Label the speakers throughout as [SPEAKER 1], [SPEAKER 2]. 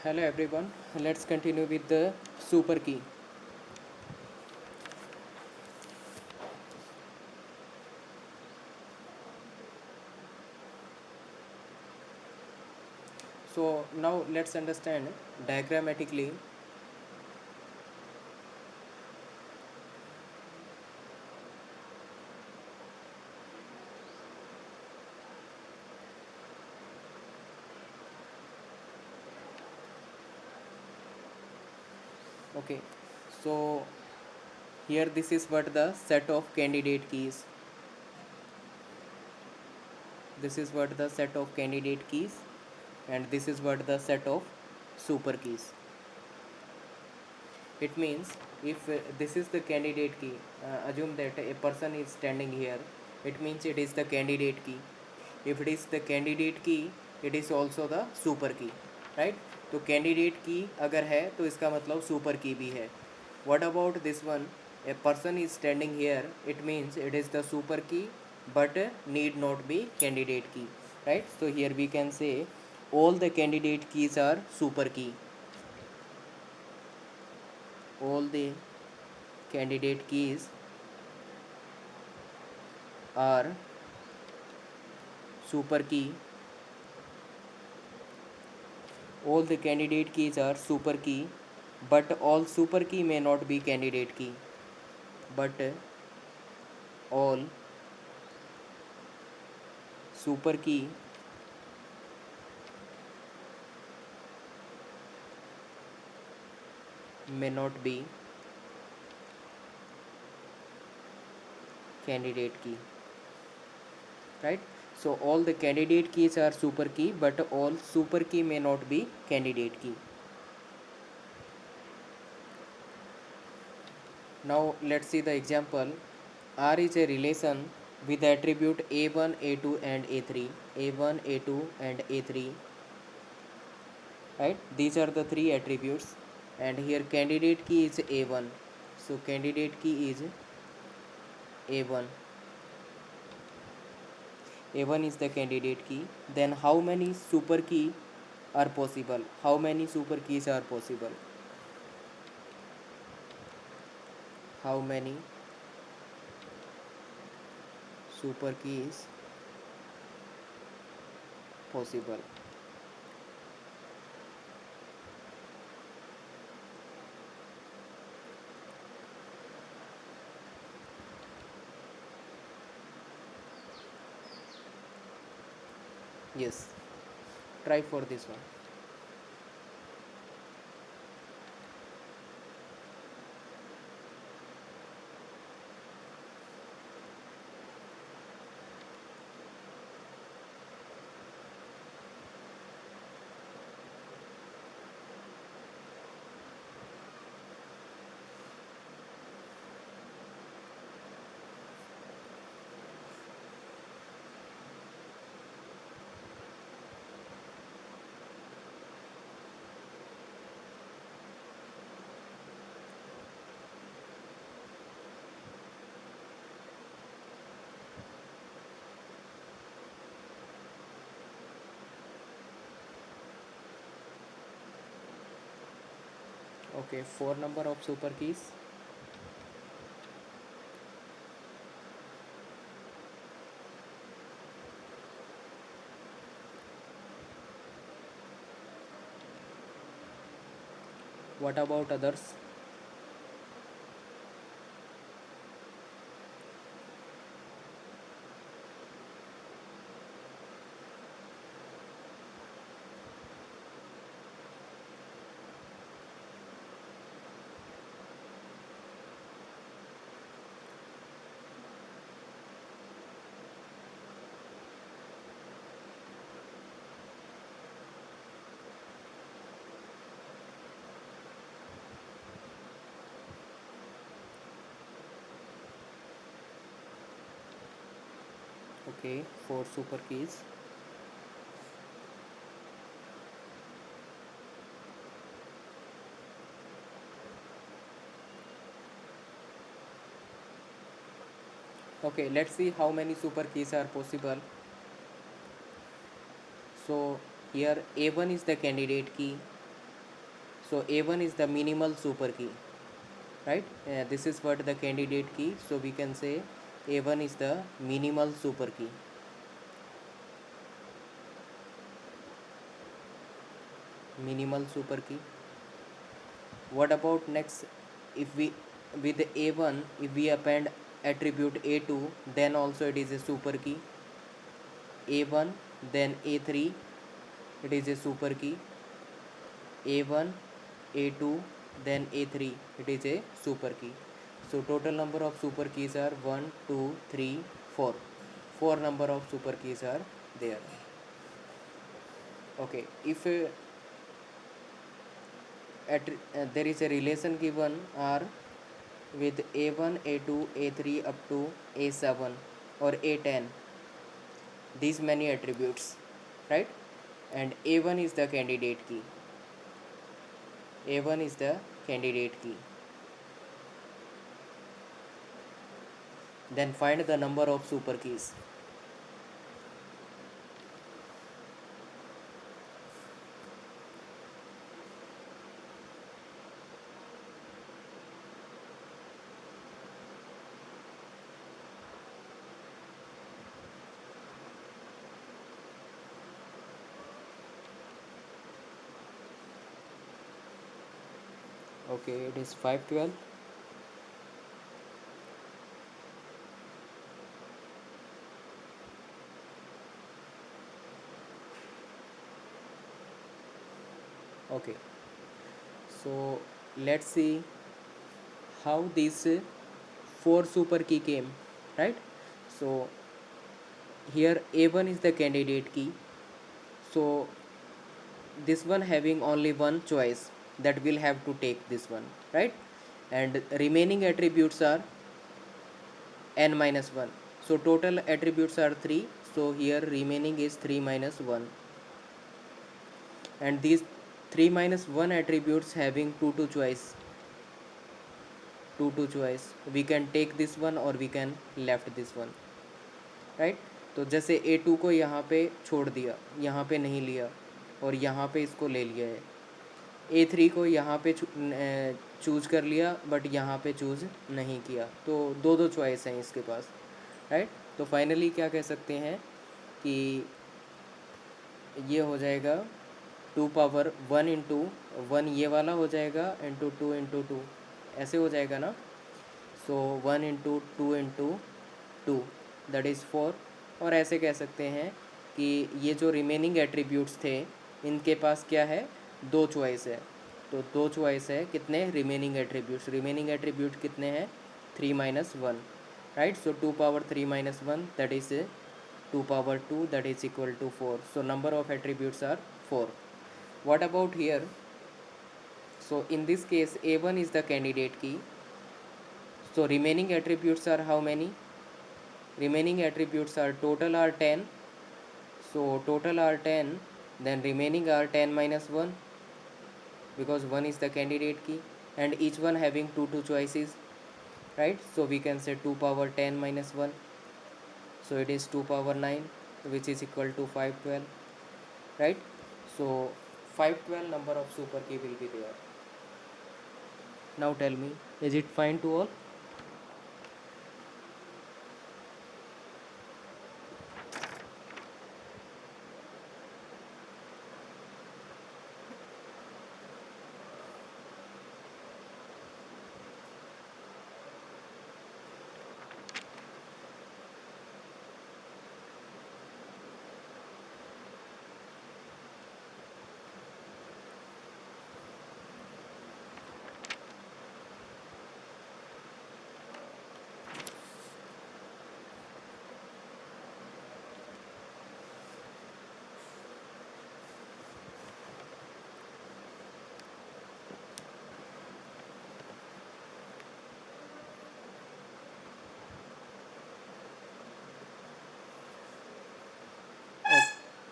[SPEAKER 1] Hello everyone, let's continue with the super key. So now let's understand diagrammatically. Okay, so here this is what the set of candidate keys. This is what the set of candidate keys, and this is what the set of super keys. It means if this is the candidate key, assume that a person is standing here, it means it is the candidate key. If it is the candidate key, it is also the super key, right? तो candidate की अगर है तो इसका मतलब super की भी है. What about this one? A person is standing here, it means it is the super key but need not be candidate key, right? So here we can say all the candidate keys are super key. All the candidate keys are super key. All the candidate keys are super key, but all super key may not be candidate key. But all super key may not be candidate key, right? So all the candidate keys are super key, but all super key may not be candidate key. Now let's see the example. R is a relation with the attribute a1, a2 and a3. a1, a2 and a3, right? These are the three attributes, and here candidate key is a1. So candidate key is a1. a1 is the candidate key. Then how many super key are possible? How many super keys are possible? How many super keys possible? Yes, try for this one. Okay, four number of super keys. What about others? Okay, four super keys. Okay, let's see how many super keys are possible. So here a1 is the candidate key, So A1 is the minimal super key, right? This is what the candidate key, so we can say A1 is the minimal super key. Minimal super key. What about next? If we with A1, if we append attribute A2, then also it is a super key. A1, then A3, it is a super key. A1, A2, then A3, it is a super key. So total number of super keys are 1, 2, 3, 4. 4 number of super keys are there. Okay, if there is a relation given R with A1, A2, A3 up to A7 or A10, these many attributes, right? And A1 is the candidate key. A1 is the candidate key. Then find the number of super keys. Okay, it is 512. Okay, so let's see how this 4 super key came, right? So here A1 is the candidate key. So this one having only one choice, that will have to take this one, right? And remaining attributes are n minus 1. So total attributes are 3. So here remaining is 3 minus 1. And these 3 minus 1 attributes having 2 choice. 2 choice. We can take this one or we can left this one, right? तो जैसे A2 को यहाँ पे छोड़ दिया, यहाँ पे नहीं लिया, और यहाँ पे इसको ले लिया है. A3 को यहाँ पे चूज़ कर लिया बट यहाँ पे चूज़ नहीं किया, तो दो चॉइस हैं इसके पास, राइट? तो फाइनली क्या कह सकते हैं कि ये हो जाएगा 2 पावर 1 इंटू 1, ये वाला हो जाएगा, इंटू 2 इंटू 2, ऐसे हो जाएगा ना. सो 1 इंटू 2 इंटू 2, दैट इज़ 4. और ऐसे कह सकते हैं कि ये जो रिमेनिंग एट्रीब्यूट्स थे, इनके पास क्या है, 2 चॉइस है. तो 2 चॉइस है, कितने रिमेनिंग एट्रीब्यूट्स, रिमेनिंग एट्रीब्यूट कितने हैं, 3 minus 1, right? So 2 power 3 minus 1, that is 2 power 2, that is equal to 4. So number of attributes are 4. What about here? So in this case A1 is the candidate key. So remaining attributes are how many? Remaining attributes are total are 10. So total are 10, then remaining are 10 minus 1, because 1 is the candidate key, and each one having 2 choices, right? So we can say 2 power 10 minus 1. So it is 2 power 9, which is equal to 512, right? So 512 number of super key will be there. Now tell me, is it fine to all?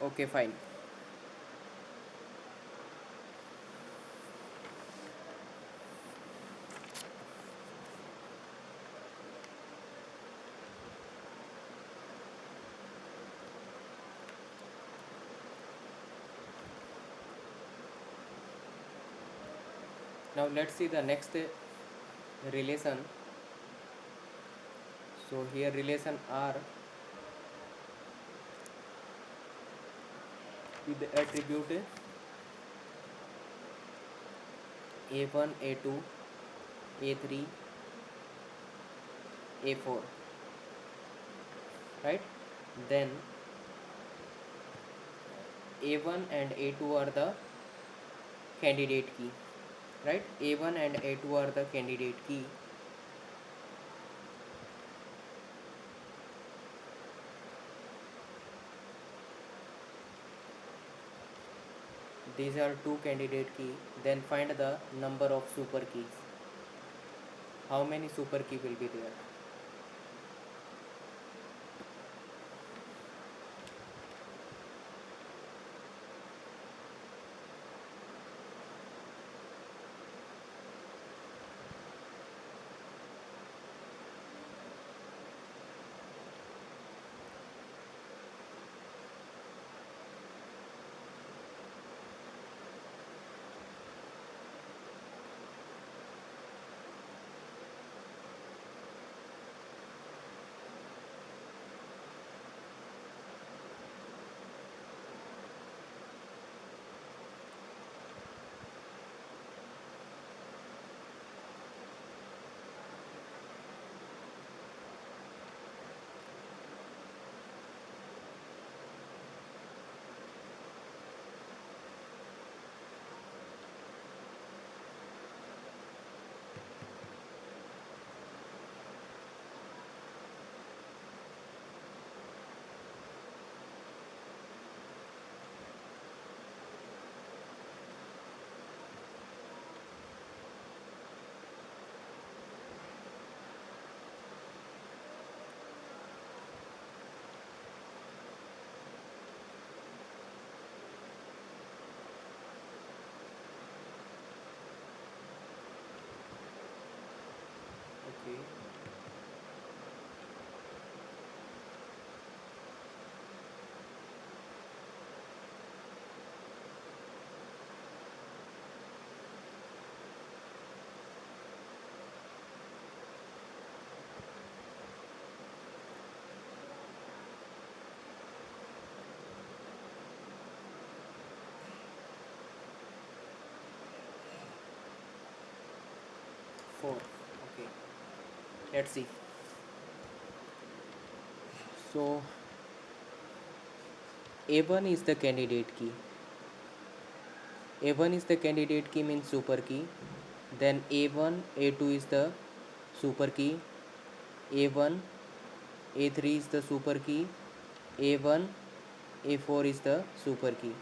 [SPEAKER 1] Okay, fine. Now let's see the next relation. So here relation R with the attribute a1, a2, a3, a4, right? Then a1 and a2 are the candidate key, right? A1 and a2 are the candidate key. These are two candidate key. Then find the number of super keys. How many super key will be there? Okay. Four. Okay. Let's see. So A1 is the candidate key. A1 is the candidate key means super key. Then A1, A2 is the super key. A1, A3 is the super key. A1, A4 is the super key.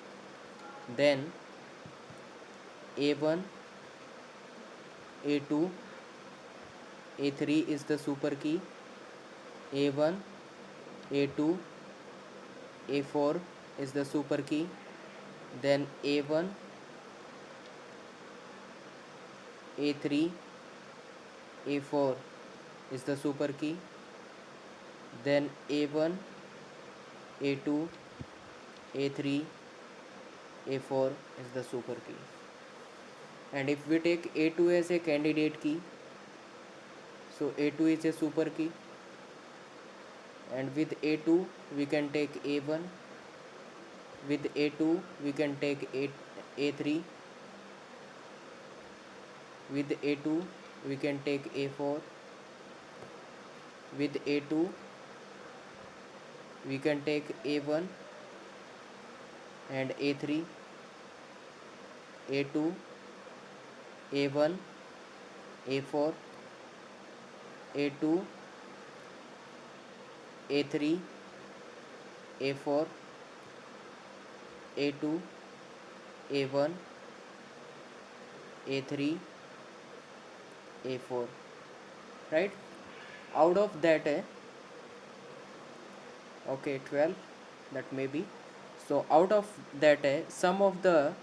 [SPEAKER 1] Then A1, A2, A3 is the super key. A1, A2, A4 is the super key. Then A1, A3, A4 is the super key. Then A1, A2, A3, A4 is the super key. And if we take A2 as a candidate key, so A2 is a super key, and with A2 we can take A1, with A2 we can take A3, with A2 we can take A4, with A2 we can take A1 and A3, A2, A1, A4, A2, A3, A4, A2, A1, A3, A4, right? Out of that, okay, 12, that may be. So out of that, some of the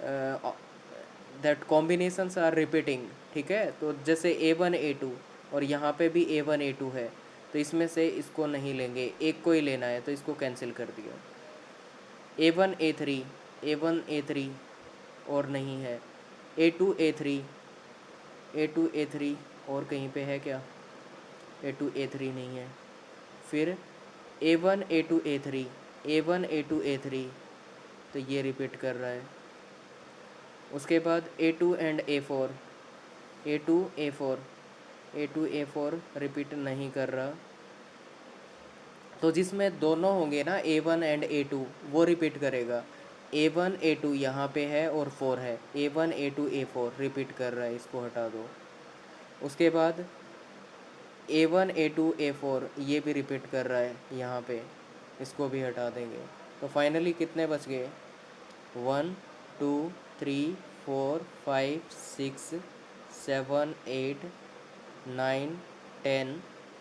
[SPEAKER 1] uh, that combinations are repeating. ठीक है, तो जैसे A1 A2 और यहाँ पे भी A1 A2 है, तो इसमें से इसको नहीं लेंगे, एक को ही लेना है, तो इसको कैंसिल कर दिया. A1 A3, A1 A3 और नहीं है. A2 A3, A2 A3 और कहीं पे है क्या? A2 A3 नहीं है। फिर A1 A2 A3, A1 A2 A3, तो ये रिपीट कर रहा है। उसके बाद A2 and A4, A2 A4, A2 A4 repeat नहीं कर रहा। तो जिसमें दोनों होंगे ना A1 एंड A2, वो रिपीट करेगा। A1 A2 यहाँ पे है और 4 है, A1 A2 A4 रिपीट कर रहा है, इसको हटा दो। उसके बाद A1 A2 A4 ये भी रिपीट कर रहा है यहाँ पे, इसको भी हटा देंगे। तो फाइनली कितने बच गए? 1 2 3 4 5 6 7 8 9 10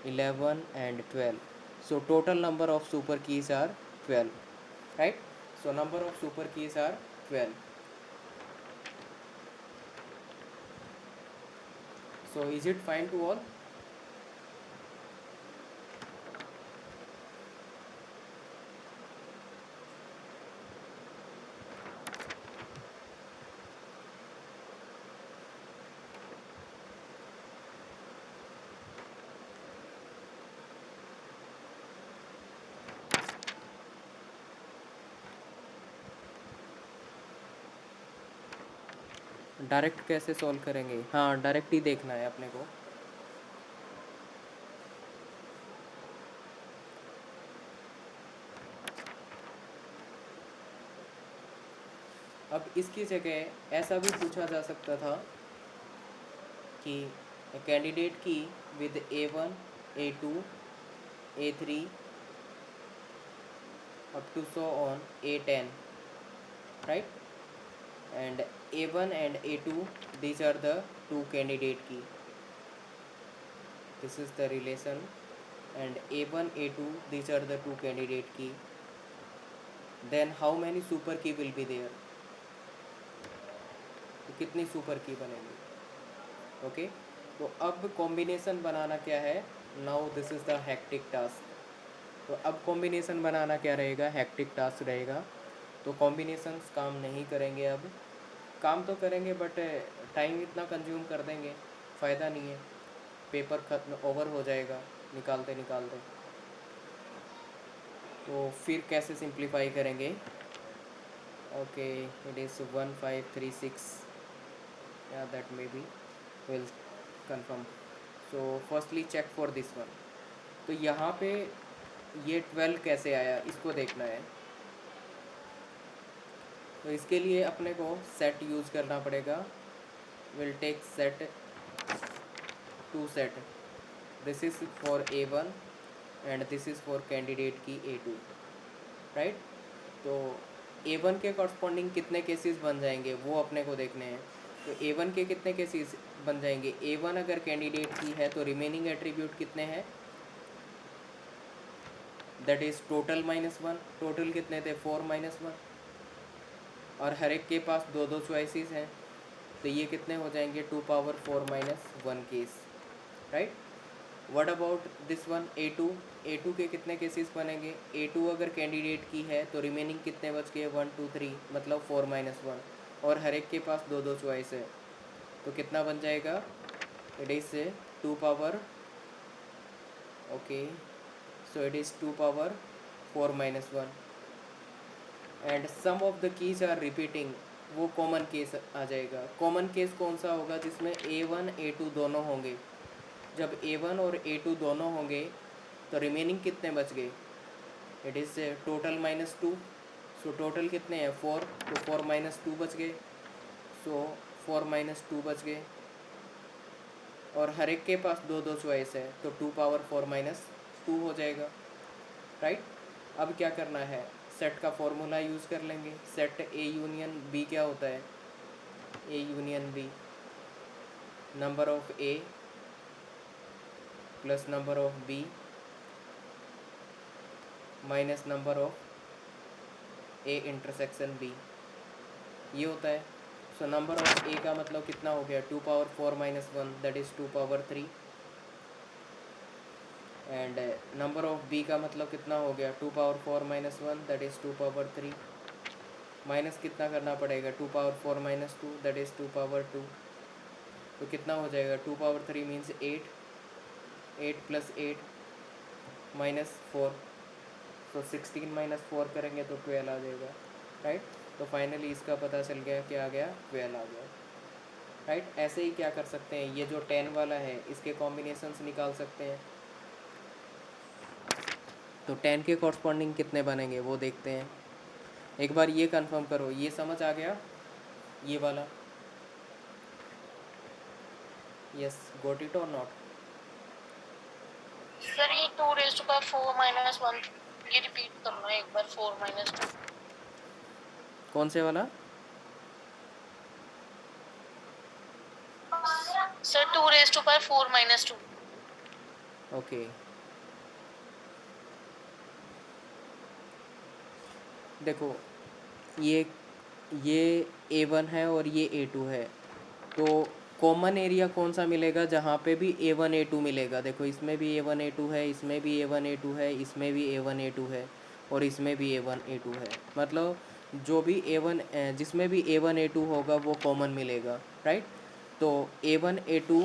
[SPEAKER 1] 11 and 12. So total number of super keys are 12, right? So number of super keys are 12. So is it fine to all? Direct कैसे सॉल्व करेंगे? हाँ, डायरेक्ट ही देखना है अपने को। अब इसकी जगह ऐसा भी पूछा जा सकता था कि कैंडिडेट की with A1 A2 A3 up to so on A10, right? And A1 and A2, these are the two candidate key. This is the relation. And A1 A2, these are the two candidate key. Then how many super key will be there? तो कितनी super की बनेगी? Okay, तो अब combination बनाना क्या है? Now this is the hectic task. तो अब कॉम्बिनेशन बनाना क्या रहेगा? हेक्टिक टास्क रहेगा। तो कॉम्बिनेशंस काम नहीं करेंगे, अब काम तो करेंगे बट टाइम इतना कंज्यूम कर देंगे, फ़ायदा नहीं है, पेपर खत्म ओवर हो जाएगा निकालते निकालते। तो फिर कैसे सिंप्लीफाई करेंगे? ओके, इट इज़ 1536, या that may be, will confirm. So firstly check for this one. तो यहाँ पे ये 12 कैसे आया, इसको देखना है। तो इसके लिए अपने को सेट यूज़ करना पड़ेगा। Will take set to set, this is for A1 and this is for candidate की A2, राइट? तो A1 के कॉरस्पॉन्डिंग कितने केसेस बन जाएंगे वो अपने को देखने हैं। तो A1 के कितने केसेस बन जाएंगे? A1 अगर कैंडिडेट की है तो रिमेनिंग एट्रीब्यूट कितने हैं? That is total -1। टोटल कितने थे? 4 -1। और हर एक के पास दो दो चॉइसेस हैं, तो ये कितने हो जाएंगे? 2 power 4 -1 case, right? What about this one A2? A2 के कितने केसेस बनेंगे? A2 अगर कैंडिडेट की है तो रिमेनिंग कितने बच गए? 1 2 3, मतलब 4 -1। और हर एक के पास दो दो चॉइस है, तो कितना बन जाएगा? It is 2 power, okay, so it is 2 power 4 -1। And some of the keys are repeating, वो कॉमन केस आ जाएगा। कॉमन केस कौन सा होगा? जिसमें A1 A2 दोनों होंगे। जब A1 और A2 दोनों होंगे तो रिमेनिंग कितने बच गए? It is total -2। So total कितने हैं? 4, तो 4 -2 बच गए। सो 4 -2 बच गए, और हर एक के पास दो दो चॉइस है, तो 2 पावर 4 -2 हो जाएगा, राइट? अब क्या करना है? सेट का फॉर्मूला यूज़ कर लेंगे। सेट A यूनियन B क्या होता है? A union B, number of A plus number of B minus number of A intersection B, ये होता है। सो नंबर ऑफ A का मतलब कितना हो गया? 2 power 4 -1, that is 2 power 3। And number of B का मतलब कितना हो गया? 2 power 4 -1, that is 2 power 3। Minus कितना करना पड़ेगा, 2 power 4 minus 2 that is 2 power 2। तो कितना हो जाएगा, 2 पावर 3 मीन्स 8, 8 प्लस 8 -4, तो 16 -4 करेंगे तो 12 आ जाएगा, राइट। तो फाइनली इसका पता चल गया, क्या आ गया, 12 आ गया, राइट। ऐसे ही क्या कर सकते हैं, ये जो 10 वाला है इसके कॉम्बिनेशंस निकाल सकते हैं। तो 10 के कॉरस्पॉन्डिंग कितने बनेंगे वो देखते हैं। एक बार ये कंफर्म करो, ये समझ आ गया ये वाला, यस, गोट इट और नॉट।
[SPEAKER 2] सर ये 2⁻4 - 1 ये रिपीट करना है एक बार, 4 - 2।
[SPEAKER 1] कौन से वाला?
[SPEAKER 2] सर 2⁻4 - 2।
[SPEAKER 1] ओके, देखो ये A1 है और ये A2 है, तो कॉमन एरिया कौन सा मिलेगा, जहाँ पे भी A1 A2 मिलेगा। देखो इसमें भी A1 A2 है, इसमें भी A1 A2 है, इसमें भी A1 A2 है, और इसमें भी A1 A2 है। मतलब जो भी A1 जिसमें भी A1 A2 होगा वो कॉमन मिलेगा, राइट। तो A1 A2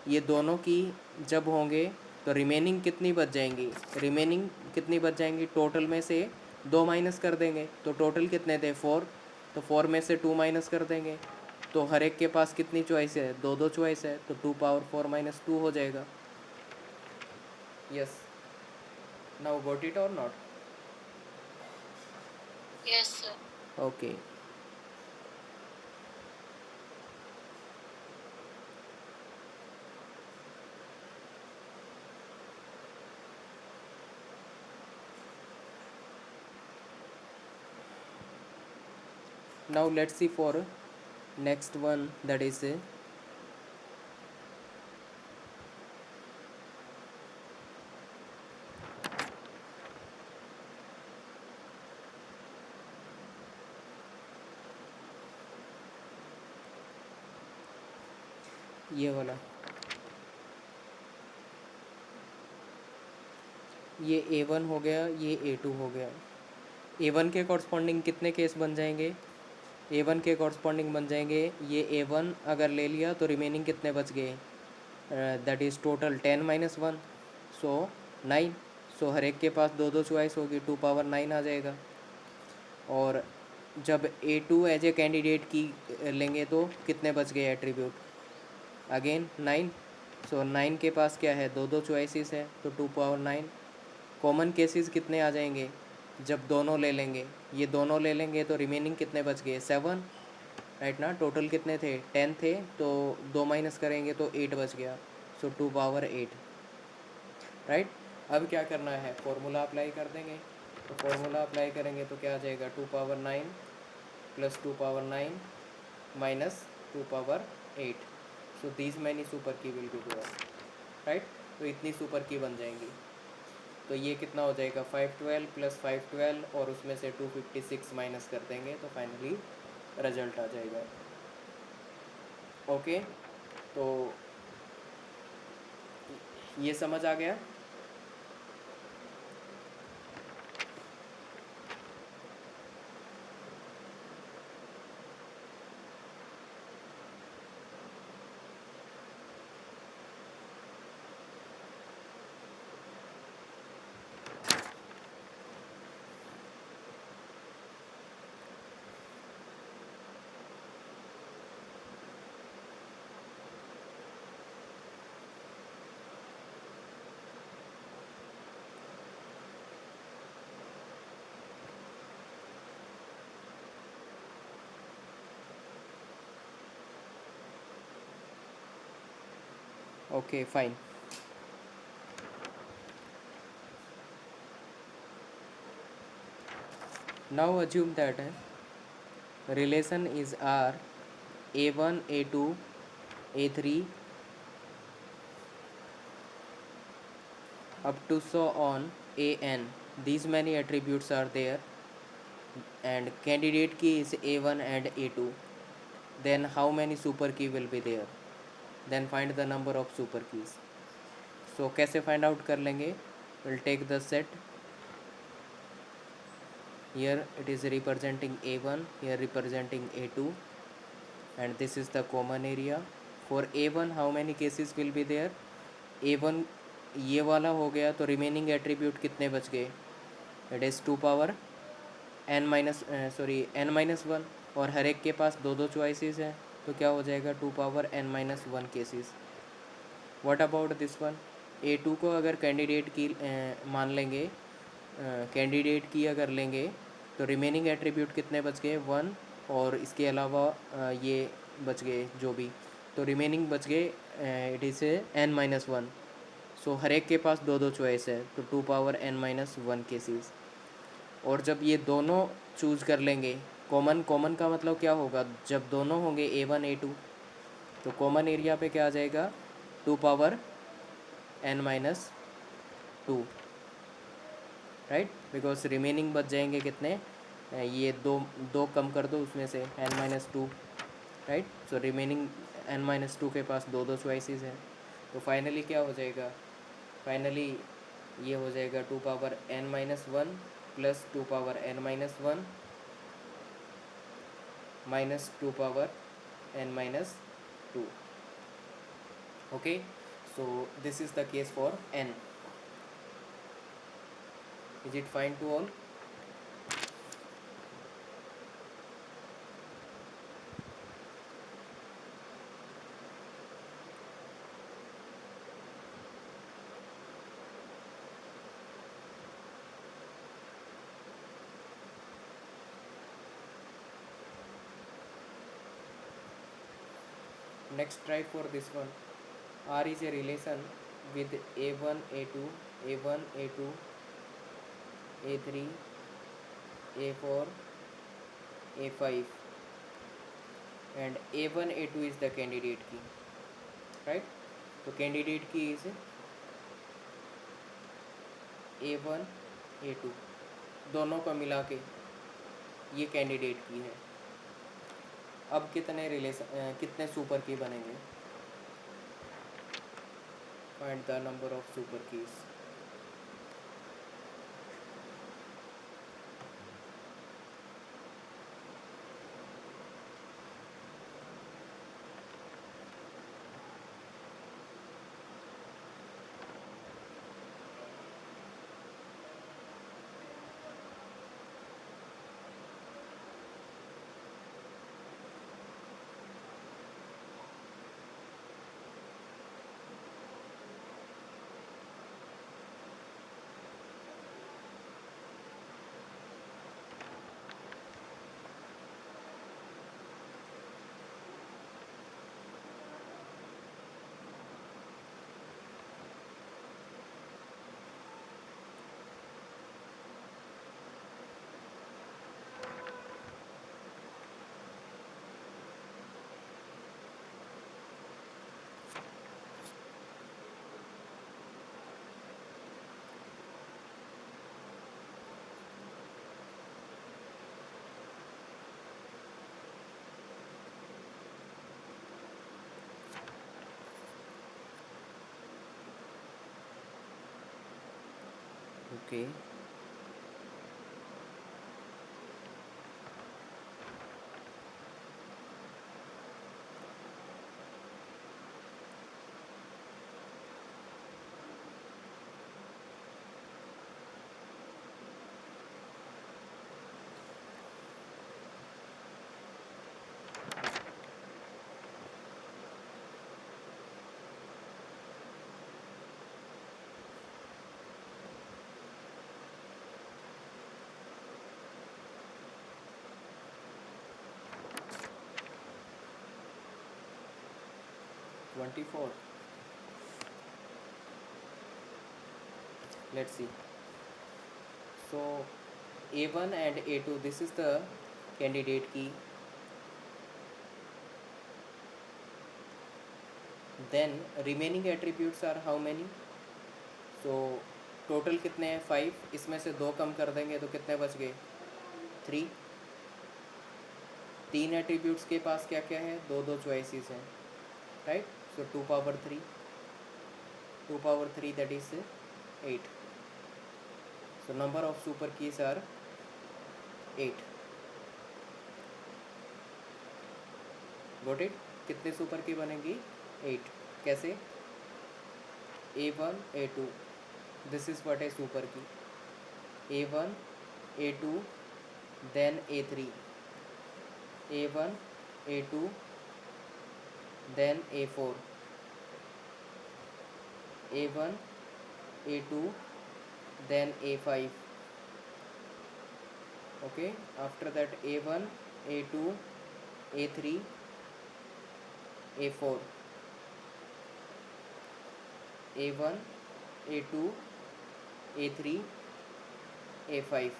[SPEAKER 1] ये दोनों की जब होंगे तो रिमेनिंग कितनी बच जाएंगी, रिमेनिंग कितनी बच जाएंगी, टोटल में से 2 माइनस कर देंगे, तो टोटल कितने थे, 4, तो 4 में से 2 माइनस कर देंगे, तो हर एक के पास कितनी चॉइस है, दो दो चॉइस है, तो 2 पावर 4 - 2 हो जाएगा। यस, नाउ गॉट इट और not?
[SPEAKER 2] Yes sir.
[SPEAKER 1] Okay, now let's see for next one, that is ये वाला। ये A1 हो गया, ये A2 हो गया। A1 के कॉरस्पॉन्डिंग कितने केस बन जाएंगे, A1 के कॉरस्पॉन्डिंग बन जाएंगे, ये A1 अगर ले लिया तो रिमेनिंग कितने बच गए, दैट इज़ टोटल 10 - 1, सो 9। सो हर एक के पास दो दो चॉइस होगी, 2 पावर 9 आ जाएगा। और जब A2 एज ए कैंडिडेट की लेंगे तो कितने बच गए एट्रीब्यूट, अगेन 9। सो 9 के पास क्या है, दो दो चॉइसेस है, तो 2 पावर 9। कॉमन केसेस कितने आ जाएंगे, जब दोनों ले लेंगे, ये दोनों ले लेंगे तो रिमेनिंग कितने बच गए, 7, राइट ना। टोटल कितने थे, 10 थे, तो 2 माइनस करेंगे तो 8 बच गया, सो 2 पावर 8, राइट। अब क्या करना है, फॉर्मूला अप्लाई कर देंगे। तो फॉर्मूला अप्लाई करेंगे तो क्या आ जाएगा, 2 power 9 plus 2 power 9 minus 2 power 8, so these many super की विल बी देयर, राइट। तो इतनी सुपर की बन जाएंगी। तो ये कितना हो जाएगा, 512 प्लस 512, और उसमें से 256 माइनस कर देंगे तो फाइनली रिजल्ट आ जाएगा। ओके, तो ये समझ आ गया। Okay, fine. Now assume that relation is R, A1, A2, A3 up to so on AN. These many attributes are there, and candidate key is A1 and A2. Then how many super key will be there? Then find the number of super keys. So कैसे find out कर लेंगे? We'll take the set Here it is representing A1, here representing A2, and this is the common area. For A1 how many cases will be there? A1 ये वाला हो गया, तो remaining attribute कितने बच गए? इट इज़ 2 पावर n-1, और हर एक के पास दो दो चॉइसेस हैं, तो क्या हो जाएगा? 2 power n-1 cases. What about this one? A2 को अगर कैंडिडेट की मान लेंगे, कैंडिडेट की अगर लेंगे, तो रिमेनिंग एट्रीब्यूट कितने बच गए? 1, और इसके अलावा ये बच गए जो भी, तो रिमेनिंग बच गए इट इज़ n-1. सो हर एक के पास दो दो चॉइस है, तो 2 पावर n-1 केसेस. और जब ये दोनों चूज़ कर लेंगे, कॉमन का मतलब क्या होगा? जब दोनों होंगे A1 A2, तो कॉमन एरिया पे क्या आ जाएगा? 2 power n-2, right. Because remaining बच जाएंगे कितने? ये दो दो कम कर दो उसमें से, n-2, right. So remaining n-2 के पास दो दो चॉइसेस हैं, तो फाइनली क्या हो जाएगा? फाइनली ये हो जाएगा 2 power n-1 plus 2 power n-1 minus 2 power n-2. Okay, so this is the case for n. Is it fine to all? Next, try for this one. R is a relation with A1 A2, A1 A2, A3, A4, A5, and A1 A2 is the candidate key, right? So candidate key is A1 A2, दोनों को मिला के ये candidate की है. अब कितने super की बनेंगे? Find the number of super keys. Okay, (24). Let's see. So A1 and A2, this is the candidate key. Then remaining attributes are how many? So total कितने हैं? 5. इसमें से 2 कम कर देंगे तो कितने बच गए? 3. 3 एट्रीब्यूट्स के पास क्या क्या है? दो दो चॉइसेस हैं, right. So 2 power 3 that is 8. So number of super keys are 8. Got it? कितने सुपर की बनेगी? 8. कैसे? A1 A2, this is what है सुपर की. A1 A2 then A3, A1 A2 then A4, A1 A2 then A5. Okay, after that A1 A2 A3 A4, A1 A2 A3 A5,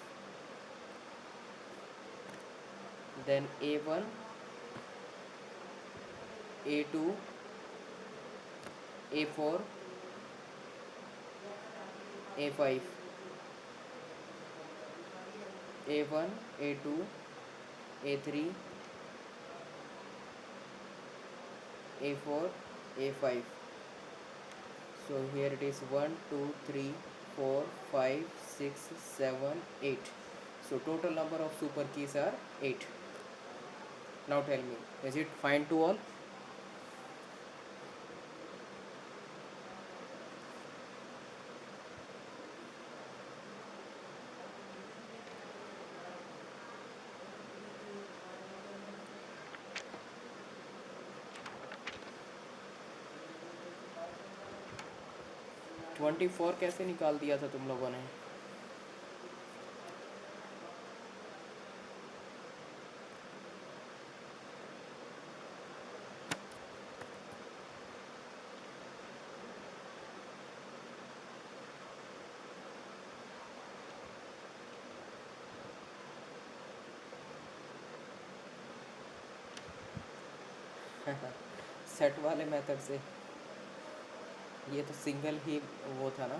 [SPEAKER 1] then A1 A2 A4 A5, A1 A2 A3 A4 A5. So here it is 1 2 3 4 5 6 7 8. So total number of super keys are 8. Now tell me, is it fine to all? Twenty four कैसे निकाल दिया था तुम लोगों ने? Set वाले method से? ये तो सिंगल ही वो था ना,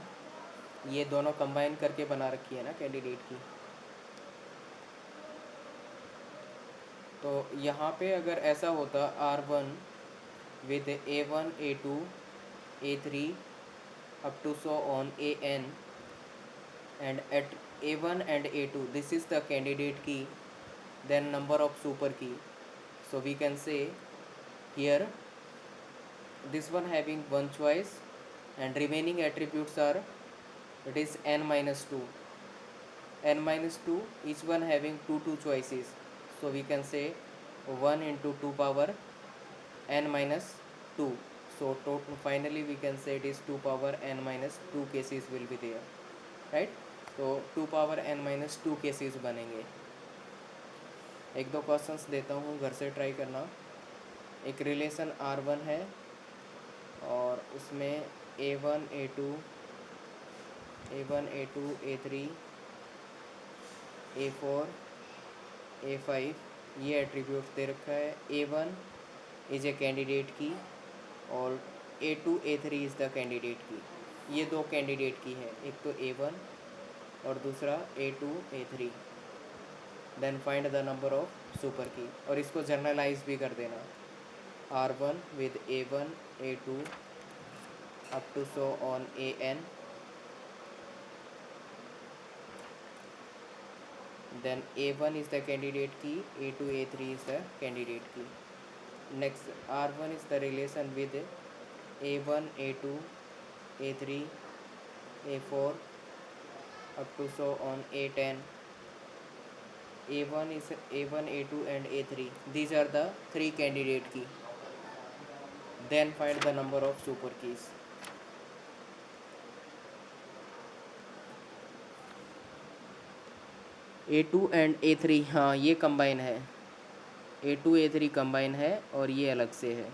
[SPEAKER 1] ये दोनों कंबाइन करके बना रखी है ना कैंडिडेट की. तो यहाँ पे अगर ऐसा होता R1 with A1 A2 A3 up to so on AN, and at A1 and A2 this is the candidate key, then number of super key. So we can say here this one having one choice and remaining attributes are, it is n minus 2, each one having two choices. So we can say 1 into 2 power n minus 2. So finally we can say it is 2 power n minus 2 cases will be there, right? तो 2 power n minus 2 cases बनेंगे. एक दो questions देता हूँ, घर से try करना. एक रिलेशन R1 है और उसमें A1 A2 A3 A4 A5 ये एट्रीब्यूट्स दे रखा है. A1 इज़ ए कैंडिडेट की और A2 A3 is the candidate की. ये दो कैंडिडेट की है, एक तो A1 और दूसरा A2 A3. Then find the number of super key, और इसको जर्नलाइज भी कर देना. R1 with A1 A2 up to so on AN, then A1 is the candidate key, A2 A3 is the candidate key. Next R1 is the relation with A1 A2 A3 A4 up to so on A10. A1 is A1 A2 and A3, these are the three candidate key. Then find the number of super keys. A2 and A3, हाँ ये combine है, A2 A3 combine है और ये अलग से है.